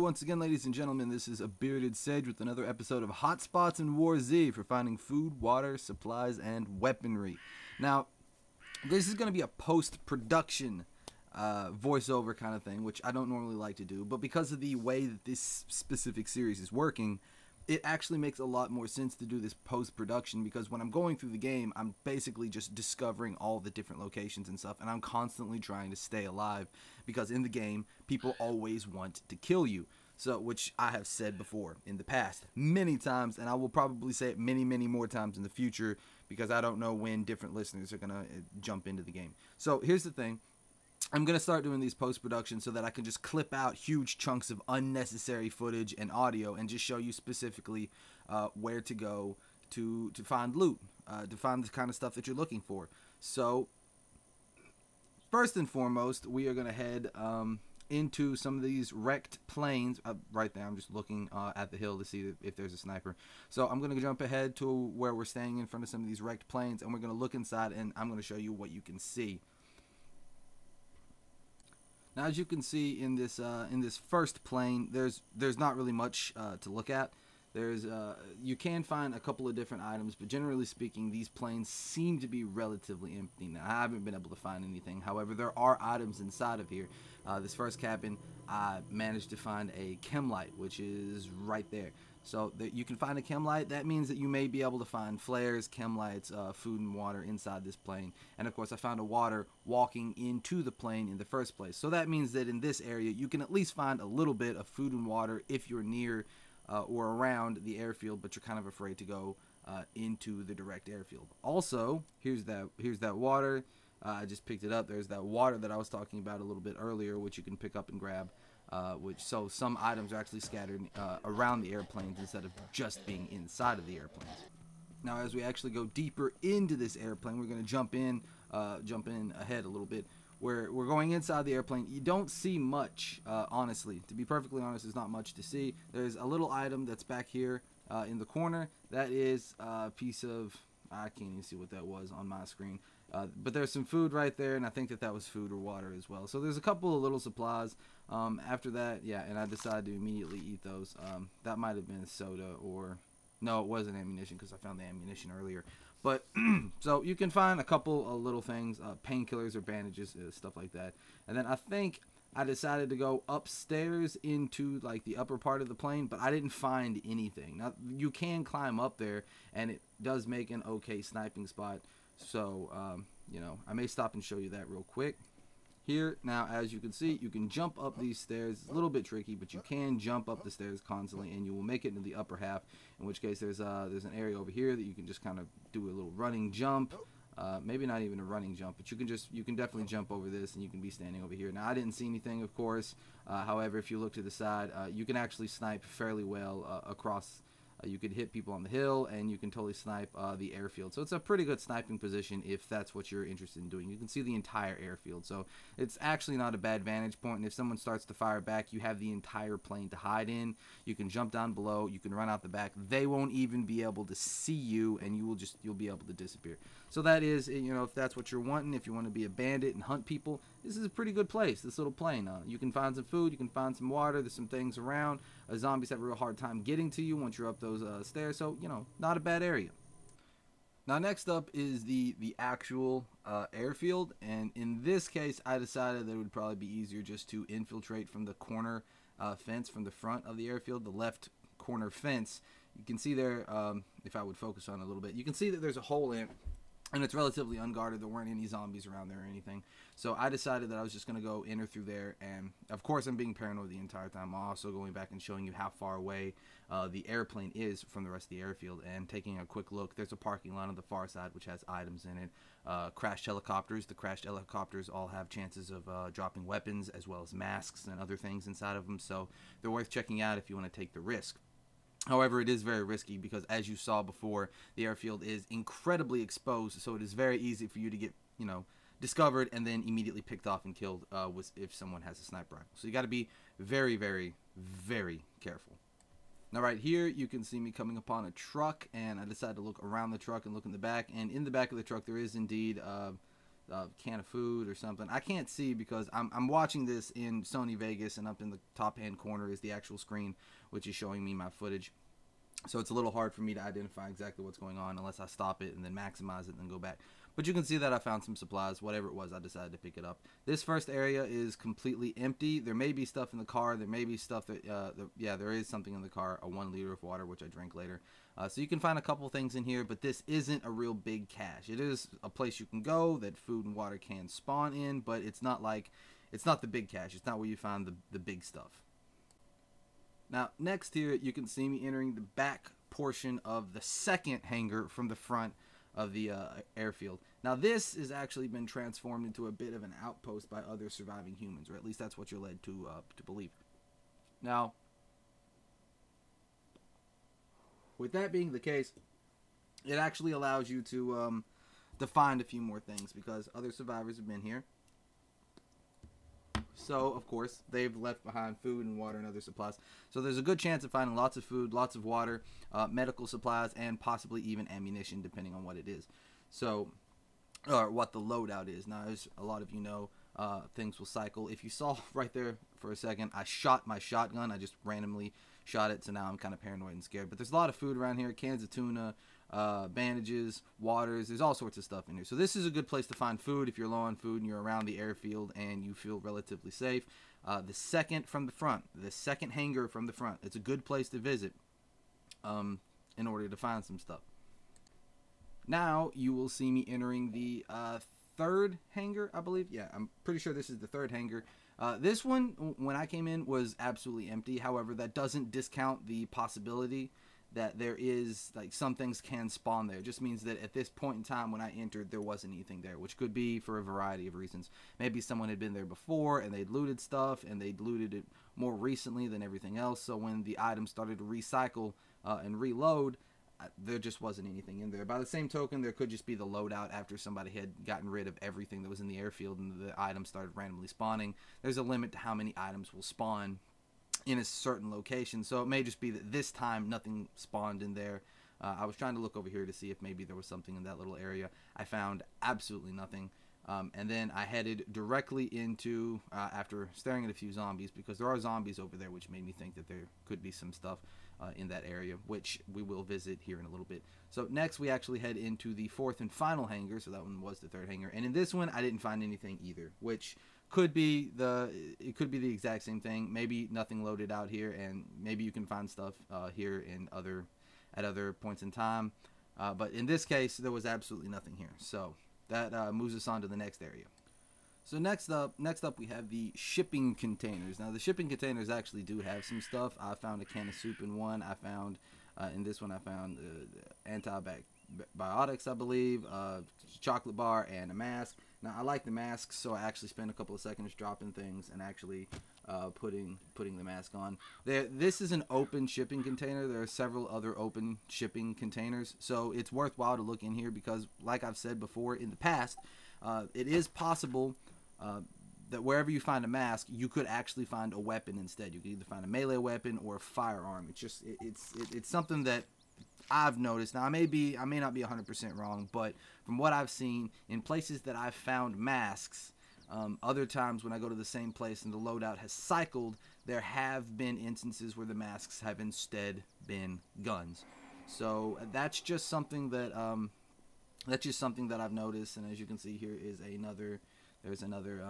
once again, ladies and gentlemen, this is ABeardedSage with another episode of Hotspots in War Z for finding food, water, supplies, and weaponry. Now, this is going to be a post-production voiceover kind of thing, which I don't normally like to do, but because of the way that this specific series is working, it actually makes a lot more sense to do this post-production, because when I'm going through the game, I'm basically just discovering all the different locations and stuff, and I'm constantly trying to stay alive, because in the game, people always want to kill you. So, which I have said before in the past many times, and I will probably say it many, many more times in the future, because I don't know when different listeners are going to jump into the game. So, here's the thing. I'm going to start doing these post-production so that I can just clip out huge chunks of unnecessary footage and audio and just show you specifically where to go to find loot, to find the kind of stuff that you're looking for. So, first and foremost, we are going to head into some of these wrecked planes. Right there, I'm just looking at the hill to see if there's a sniper. So I'm going to jump ahead to where we're staying in front of some of these wrecked planes, and we're going to look inside, and I'm going to show you what you can see. Now, as you can see in this first plane, there's not really much to look at. You can find a couple of different items, but generally speaking, these planes seem to be relatively empty. Now, I haven't been able to find anything. However, there are items inside of here. This first cabin, I managed to find a chem light, which is right there. So you can find a chem light. That means that you may be able to find flares, chem lights, food and water inside this plane. And of course, I found a water walking into the plane in the first place. So that means that in this area, you can at least find a little bit of food and water if you're near or around the airfield, but you're kind of afraid to go into the direct airfield. Also, here's that water. I just picked it up. There's that water that I was talking about a little bit earlier, which you can pick up and grab. So some items are actually scattered around the airplanes instead of just being inside of the airplanes. Now, as we actually go deeper into this airplane, we're going to jump in ahead a little bit. We're going inside the airplane. You don't see much, honestly. To be perfectly honest, there's not much to see. There's a little item that's back here in the corner. That is a piece of, I can't even see what that was on my screen. But there's some food right there, and I think that was food or water as well. So there's a couple of little supplies. After that, yeah, and I decided to immediately eat those. That might have been soda, or no, it wasn't ammunition because I found the ammunition earlier. But so you can find a couple of little things, painkillers or bandages, stuff like that. And then I think I decided to go upstairs into like the upper part of the plane, but I didn't find anything. Now, you can climb up there, and it does make an okay sniping spot. So, you know, I may stop and show you that real quick. Here, now, as you can see, you can jump up these stairs. It's a little bit tricky, but you can jump up the stairs constantly, and you will make it into the upper half, in which case there's an area over here that you can just kind of do a little running jump. Maybe not even a running jump, but you can definitely jump over this, and you can be standing over here. Now, I didn't see anything, of course. However, if you look to the side, you can actually snipe fairly well across. You could hit people on the hill, and you can totally snipe the airfield. So it's a pretty good sniping position if that's what you're interested in doing. You can see the entire airfield, so it's actually not a bad vantage point. And if someone starts to fire back, you have the entire plane to hide in. You can jump down below. You can run out the back. They won't even be able to see you, and you'll be able to disappear. So that is, you know, if that's what you're wanting, if you want to be a bandit and hunt people, this is a pretty good place, this little plane. You can find some food, you can find some water, there's some things around. Zombies have a real hard time getting to you once you're up those stairs, so, you know, not a bad area. Now, next up is the actual airfield, and in this case, I decided that it would probably be easier just to infiltrate from the corner fence from the front of the airfield, the left corner fence. You can see there, if I would focus on it a little bit, you can see that there's a hole in it. And it's relatively unguarded. There weren't any zombies around there or anything. So I decided that I was just going to go enter through there. And, of course, I'm being paranoid the entire time. I'm also going back and showing you how far away the airplane is from the rest of the airfield. And taking a quick look, there's a parking lot on the far side which has items in it. Crashed helicopters. The crashed helicopters all have chances of dropping weapons as well as masks and other things inside of them. So they're worth checking out if you want to take the risk. However, it is very risky because, as you saw before, the airfield is incredibly exposed, so it is very easy for you to get, you know, discovered and then immediately picked off and killed if someone has a sniper rifle. So you got to be very, very, very careful. Now, right here, you can see me coming upon a truck, and I decided to look around the truck and look in the back. And in the back of the truck, there is indeed can of food or something. I can't see because I'm watching this in Sony Vegas, and up in the top hand corner is the actual screen, which is showing me my footage. So it's a little hard for me to identify exactly what's going on unless I stop it and then maximize it and then go back. But you can see that I found some supplies. Whatever it was, I decided to pick it up. This first area is completely empty. There may be stuff in the car. There may be stuff that, yeah, there is something in the car. A 1 liter of water, which I drink later. So you can find a couple things in here, but this isn't a real big cache. It is a place you can go that food and water can spawn in, but it's not like, it's not the big cache. It's not where you find the big stuff. Now, next here, you can see me entering the back portion of the second hangar from the front of the airfield. Now, this has actually been transformed into a bit of an outpost by other surviving humans, or at least that's what you're led to believe. Now, with that being the case, it actually allows you to find a few more things because other survivors have been here. So, of course, they've left behind food and water and other supplies. So there's a good chance of finding lots of food, lots of water, medical supplies, and possibly even ammunition, depending on what it is. So, or what the loadout is. Now, as a lot of you know, things will cycle. If you saw right there for a second, I shot my shotgun. I just randomly shot it, so now I'm kind of paranoid and scared. But there's a lot of food around here, cans of tuna, bandages, waters, there's all sorts of stuff in here. So this is a good place to find food if you're low on food and you're around the airfield and you feel relatively safe. The second from the front, the second hangar from the front, it's a good place to visit in order to find some stuff. Now you will see me entering the third hangar, I believe. Yeah, I'm pretty sure this is the third hangar. This one, when I came in, was absolutely empty. However, that doesn't discount the possibility that there is, like, some things can spawn there. It just means that at this point in time when I entered, there wasn't anything there, which could be for a variety of reasons. Maybe someone had been there before and they'd looted stuff, and they'd looted it more recently than everything else. So when the items started to recycle and reload, there just wasn't anything in there. By the same token, there could just be the loadout after somebody had gotten rid of everything that was in the airfield and the items started randomly spawning. There's a limit to how many items will spawn in a certain location, so it may just be that this time nothing spawned in there. I was trying to look over here to see if maybe there was something in that little area. I found absolutely nothing, and then I headed directly into, after staring at a few zombies, because there are zombies over there, which made me think that there could be some stuff in that area, which we will visit here in a little bit. So next we actually head into the fourth and final hangar, so that one was the third hangar, and in this one I didn't find anything either, which could be the exact same thing. Maybe nothing loaded out here, and maybe you can find stuff here at other points in time. But in this case, there was absolutely nothing here. So that moves us on to the next area. So next up we have the shipping containers. Now the shipping containers actually do have some stuff. I found a can of soup in one. I found in this one I found antibiotics, I believe, chocolate bar, and a mask. Now I like the masks, so I actually spent a couple of seconds dropping things and actually putting the mask on. This is an open shipping container. There are several other open shipping containers, so it's worthwhile to look in here because, like I've said before in the past, it is possible that wherever you find a mask, you could actually find a weapon instead. You could either find a melee weapon or a firearm. It's just it's something that I've noticed. Now I may not be 100% wrong, but from what I've seen in places that I've found masks, other times when I go to the same place and the loadout has cycled, there have been instances where the masks have instead been guns. So that's just something that I've noticed. And as you can see, here is there's another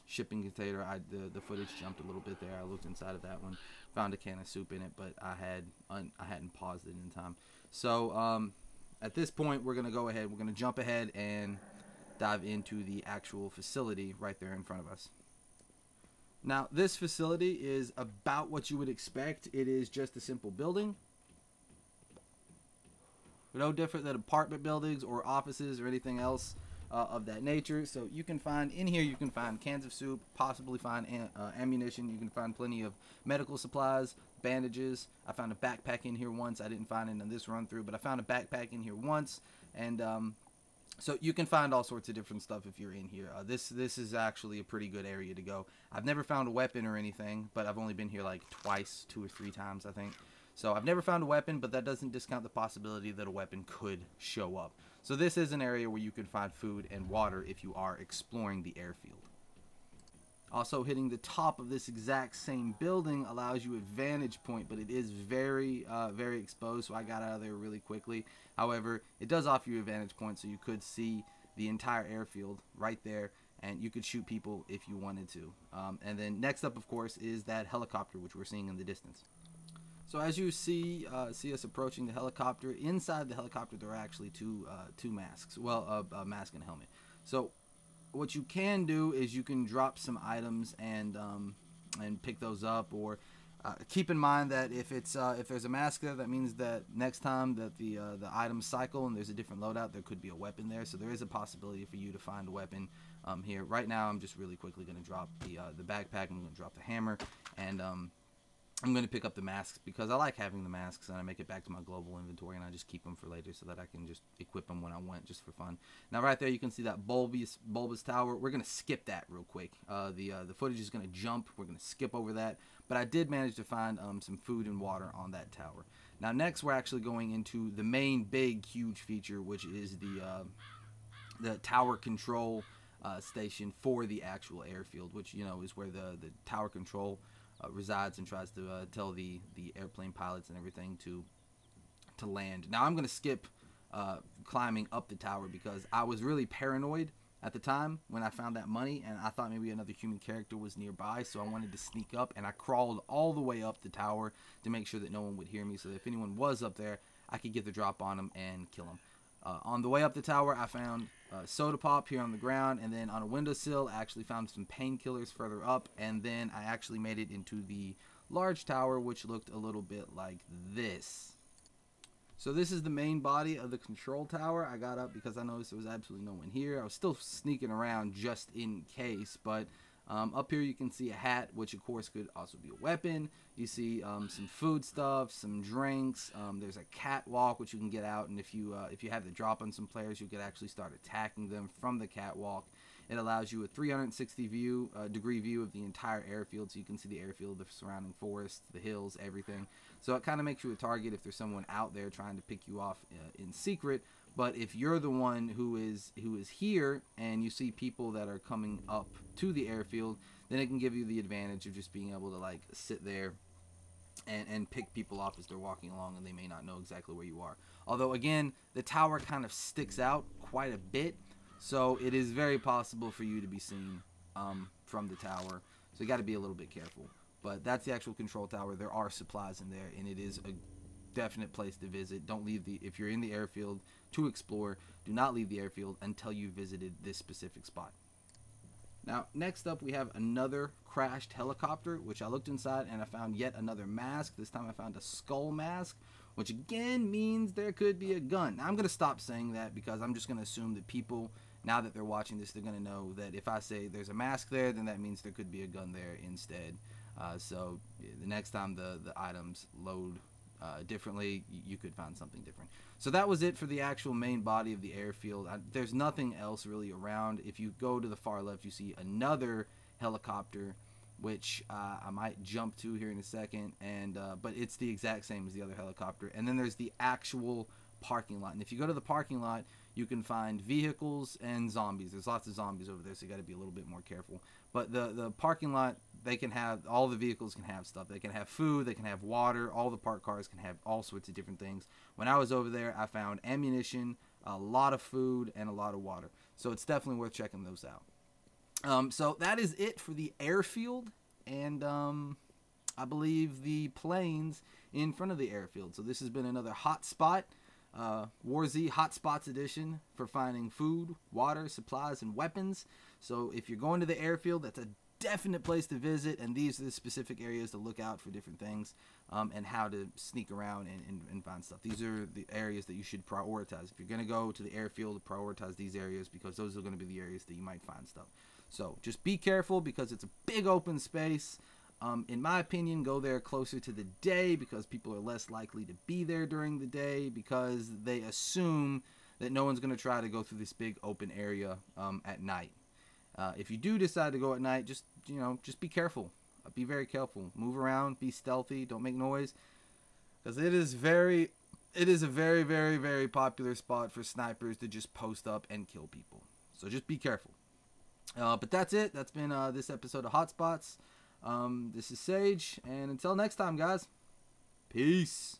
shipping container. The footage jumped a little bit there. I looked inside of that one, found a can of soup in it, but I hadn't paused it in time. So at this point, we're gonna go ahead. We're gonna jump ahead and dive into the actual facility right there in front of us. Now, this facility is about what you would expect. It is just a simple building, no different than apartment buildings or offices or anything else of that nature. So you can find in here, you can find cans of soup, possibly find ammunition. You can find plenty of medical supplies, bandages. I found a backpack in here once. I didn't find it in this run through, but I found a backpack in here once. And so you can find all sorts of different stuff if you're in here. This is actually a pretty good area to go. I've never found a weapon or anything, but I've only been here like twice, 2 or 3 times, I think. So I've never found a weapon, but that doesn't discount the possibility that a weapon could show up. So this is an area where you can find food and water if you are exploring the airfield. Also, hitting the top of this exact same building allows you a vantage point, but it is very exposed, so I got out of there really quickly. However, it does offer you a vantage point, so you could see the entire airfield right there, and you could shoot people if you wanted to. And then next up, of course, is that helicopter, which we're seeing in the distance. So as you see us approaching the helicopter, inside the helicopter there are actually two masks. Well, a mask and a helmet. So what you can do is you can drop some items and pick those up, or keep in mind that if there's a mask there, that means that next time that the items cycle and there's a different loadout, there could be a weapon there. So there is a possibility for you to find a weapon here. Right now, I'm just really quickly going to drop the backpack. I'm going to drop the hammer, and I'm going to pick up the masks because I like having the masks, and I make it back to my global inventory, and I just keep them for later so that I can just equip them when I want, just for fun. Now right there you can see that bulbous tower. We're going to skip that real quick. The footage is going to jump. We're going to skip over that, but I did manage to find some food and water on that tower. Now next we're actually going into the main big huge feature, which is the tower control station for the actual airfield, which, you know, is where the tower control resides and tries to tell the airplane pilots and everything to land. Now I'm going to skip climbing up the tower because I was really paranoid at the time when I found that money, and I thought maybe another human character was nearby, so I wanted to sneak up, and I crawled all the way up the tower to make sure that no one would hear me, so that if anyone was up there, I could get the drop on them and kill them. On the way up the tower, I found soda pop here on the ground, and then on a windowsill I actually found some painkillers further up, and then I actually made it into the large tower, which looked a little bit like this. So this is the main body of the control tower. I got up because I noticed there was absolutely no one here. I was still sneaking around just in case, but up here you can see a hat, which of course could also be a weapon. You see some food stuff, some drinks. There's a catwalk which you can get out, and if you have the drop on some players, you could actually start attacking them from the catwalk. It allows you a 360 degree view of the entire airfield, so you can see the airfield, the surrounding forest, the hills, everything. So it kind of makes you a target if there's someone out there trying to pick you off in secret. But if you're the one who is here and you see people that are coming up to the airfield, then it can give you the advantage of just being able to like sit there and pick people off as they're walking along, and they may not know exactly where you are. Although again, the tower kind of sticks out quite a bit, so it is very possible for you to be seen from the tower. So you got to be a little bit careful. But that's the actual control tower. There are supplies in there, and it is a definite place to visit. Don't leave if you're in the airfield to explore, do not leave the airfield until you visited this specific spot. Now next up we have another crashed helicopter, which I looked inside and I found yet another mask. This time I found a skull mask, which again means there could be a gun. Now I'm going to stop saying that because I'm just going to assume that people, now that they're watching this, they're going to know that if I say there's a mask there, then that means there could be a gun there instead. So the next time the items load differently, you could find something different. So that was it for the actual main body of the airfield. There's nothing else really around. If you go to the far left, you see another helicopter, which I might jump to here in a second, and but it's the exact same as the other helicopter. And then there's the actual parking lot, and if you go to the parking lot, you can find vehicles and zombies. There's lots of zombies over there, so you got to be a little bit more careful. But the parking lot, they can have, all the vehicles can have stuff. They can have food, they can have water, all the parked cars can have all sorts of different things. When I was over there, I found ammunition, a lot of food, and a lot of water. So it's definitely worth checking those out. So that is it for the airfield, and I believe the planes in front of the airfield. So this has been another hotspot. Z Hotspots edition for finding food, water, supplies, and weapons. So if you're going to the airfield, that's a definite place to visit, and these are the specific areas to look out for different things, and how to sneak around and find stuff. These are the areas that you should prioritize. If you're going to go to the airfield, prioritize these areas because those are going to be the areas that you might find stuff. So just be careful because it's a big open space. In my opinion, go there closer to the day because people are less likely to be there during the day because they assume that no one's going to try to go through this big open area at night. If you do decide to go at night, just be careful. Be very careful. Move around, be stealthy, don't make noise. because it is a very, very, very popular spot for snipers to just post up and kill people. So just be careful. But that's it. That's been this episode of Hotspots. This is Sage, and until next time, guys. Peace.